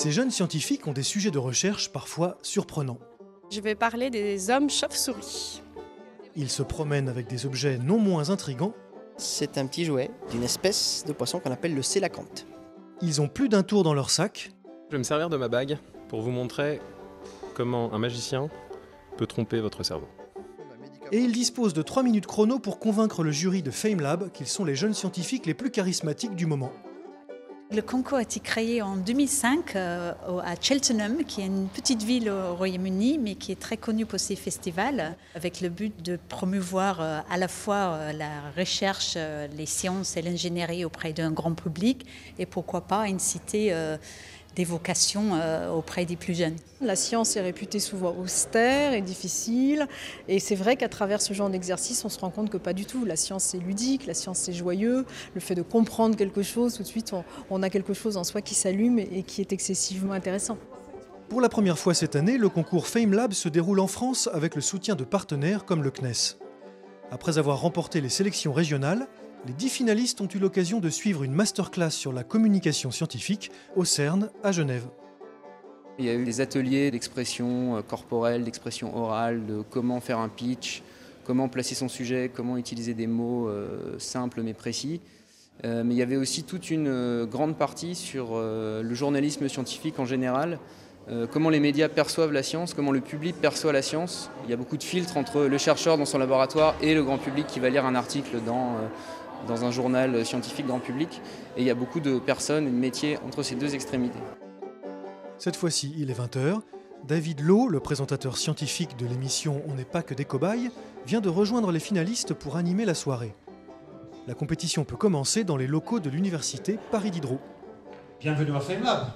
Ces jeunes scientifiques ont des sujets de recherche parfois surprenants. Je vais parler des hommes chauves-souris. Ils se promènent avec des objets non moins intrigants. C'est un petit jouet d'une espèce de poisson qu'on appelle le sélacanthe. Ils ont plus d'un tour dans leur sac. Je vais me servir de ma bague pour vous montrer comment un magicien peut tromper votre cerveau. Et ils disposent de 3 minutes chrono pour convaincre le jury de FameLab qu'ils sont les jeunes scientifiques les plus charismatiques du moment. Le concours a été créé en 2005 à Cheltenham, qui est une petite ville au Royaume-Uni, mais qui est très connue pour ses festivals, avec le but de promouvoir à la fois la recherche, les sciences et l'ingénierie auprès d'un grand public, et pourquoi pas inciter des vocations auprès des plus jeunes. La science est réputée souvent austère et difficile, et c'est vrai qu'à travers ce genre d'exercice, on se rend compte que pas du tout. La science c'est ludique, la science c'est joyeux, le fait de comprendre quelque chose, tout de suite on a quelque chose en soi qui s'allume et qui est excessivement intéressant. Pour la première fois cette année, le concours FameLab se déroule en France avec le soutien de partenaires comme le CNES. Après avoir remporté les sélections régionales, les 10 finalistes ont eu l'occasion de suivre une masterclass sur la communication scientifique au CERN à Genève. Il y a eu des ateliers d'expression corporelle, d'expression orale, de comment faire un pitch, comment placer son sujet, comment utiliser des mots simples mais précis. Mais il y avait aussi toute une grande partie sur le journalisme scientifique en général, comment les médias perçoivent la science, comment le public perçoit la science. Il y a beaucoup de filtres entre le chercheur dans son laboratoire et le grand public qui va lire un article dans un journal scientifique grand public. Et il y a beaucoup de personnes et de métiers entre ces deux extrémités. Cette fois-ci, il est 20h. David Lowe, le présentateur scientifique de l'émission On n'est pas que des cobayes, vient de rejoindre les finalistes pour animer la soirée. La compétition peut commencer dans les locaux de l'université Paris Diderot. Bienvenue à FameLab.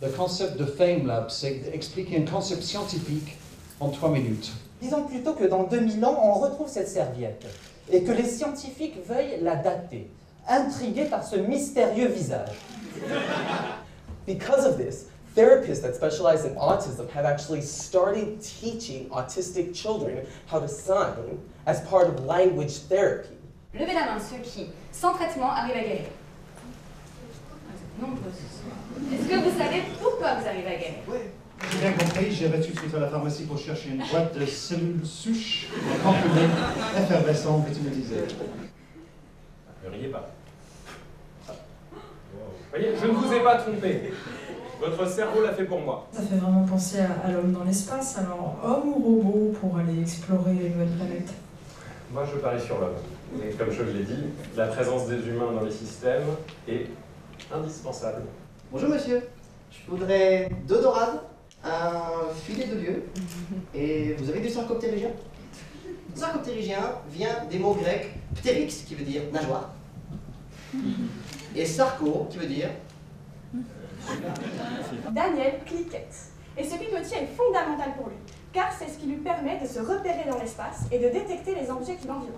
Le concept de FameLab, c'est d'expliquer un concept scientifique en 3 minutes. Disons plutôt que dans 2000 ans, on retrouve cette serviette et que les scientifiques veuillent la dater, intrigués par ce mystérieux visage. Because of this, therapists that specialize in autism have actually started teaching autistic children how to sign as part of language therapy. Levez la main ceux qui, sans traitement, arrivent à guérir. Nombreux. Est-ce que vous savez pourquoi vous arrivez à guérir? Oui. J'ai bien compris, j'irai tout de suite à la pharmacie pour chercher une boîte de cellules souches comprimées effervescentes utilisées. Ne riez pas. Voyez, je ne vous ai pas trompé. Votre cerveau l'a fait pour moi. Ça fait vraiment penser à l'homme dans l'espace, alors homme ou robot pour aller explorer les nouvelles planètes? Moi, je parie sur l'homme. Et comme je l'ai dit, la présence des humains dans les systèmes est indispensable. Bonjour monsieur, je voudrais 2 dorades, un filet de lieu, et vous avez du sarcoptérygien? Sarcoptérygien vient des mots grecs ptérix qui veut dire nageoire, et sarco qui veut dire... Daniel cliquette. Et ce cliquetier est fondamental pour lui, car c'est ce qui lui permet de se repérer dans l'espace et de détecter les objets qui l'environnent.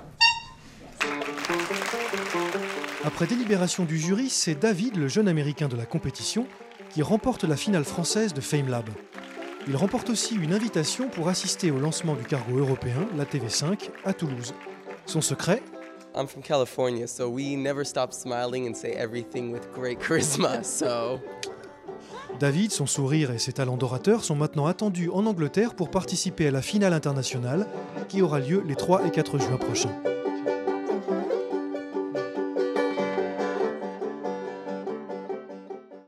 Après délibération du jury, c'est David, le jeune américain de la compétition, qui remporte la finale française de FameLab. Il remporte aussi une invitation pour assister au lancement du cargo européen, la TV5, à Toulouse. Son secret? I'm from California, so we never stop smiling and say everything with great charisma, so... David, son sourire et ses talents d'orateur sont maintenant attendus en Angleterre pour participer à la finale internationale qui aura lieu les 3 et 4 juin prochains.